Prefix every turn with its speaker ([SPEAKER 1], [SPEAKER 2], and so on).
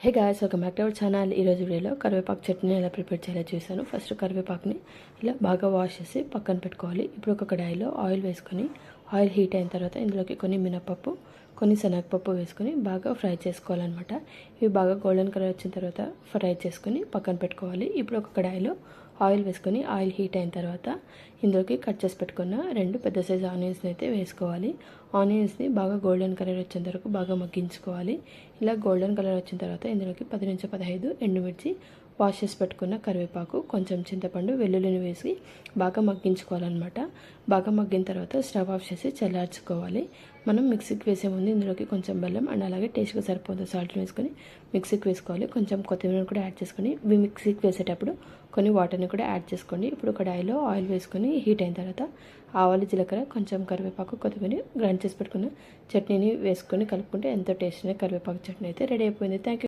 [SPEAKER 1] Hey guys, welcome back to our channel. ఈరోజు వీడియోలో కరివేపాకు చట్నీ ఎలా ప్రిపేర్ చేయాలో చూసాను. ఫస్ట్ కరివేపాకుని ఇలా బాగా వాష్ చేసి పక్కన పెట్టుకోవాలి. ఇప్పుడు ఒక కడాయిలో ఆయిల్ వేసుకొని ఆయిల్ హీట్ అయిన తర్వాత ఇందులోకి కొన్ని మినపప్పు, కొన్ని శనగపప్పు వేసుకొని బాగా ఫ్రై చేసుకోవాలన్నమాట. ఇవి బాగా గోల్డెన్ కలర్ వచ్చిన తర్వాత ఫ్రై చేసుకొని పక్కన పెట్టుకోవాలి. ఇప్పుడు ఒక కడాయిలో ఆయిల్ వేసుకొని ఆయిల్ హీట్ అయిన తర్వాత ఇందులోకి కట్ చేసి పెట్టుకున్న 2 పెద్ద సైజు ఆనియన్స్ని అయితే వేసుకోవాలి. ఆనియన్స్ని బాగా గోల్డెన్ కలర్ వచ్చేంత వరకు బాగా మగ్గించుకోవాలి. ఇలా గోల్డెన్ కలర్ వచ్చిన తర్వాత ఇందులోకి 10 నుంచి 15 ఎండుమిర్చి, వాష్ చేసి పెట్టుకున్న కరివేపాకు, కొంచెం చింతపండు, వెల్లుల్లిని వేసి బాగా మగ్గించుకోవాలన్నమాట. బాగా మగ్గిన తర్వాత స్టవ్ ఆఫ్ చేసి చల్లార్చుకోవాలి. మనం మిక్సీకి వేసే ముందు ఇందులోకి కొంచెం బెల్లం అండ్ అలాగే టేస్ట్గా సరిపోతుంది సాల్ట్ వేసుకొని మిక్సీకి వేసుకోవాలి. కొంచెం కొత్తిమీర కూడా యాడ్ చేసుకొని మిక్సీకి వేసేటప్పుడు కొన్ని వాటర్ని కూడా యాడ్ చేసుకోండి. ఇప్పుడు కడాయిలో ఆయిల్ వేసుకొని హీట్ అయిన తర్వాత ఆవాలు, జీలకర్ర, కొంచెం కరివేపాకు, కొత్తిమీర, గ్రైండ్ చేసి పెట్టుకున్న చట్నీని వేసుకొని కలుపుకుంటే ఎంతో టేస్టీగా కరివేపాకు చట్నీ అయితే రెడీ అయిపోయింది. Thank you.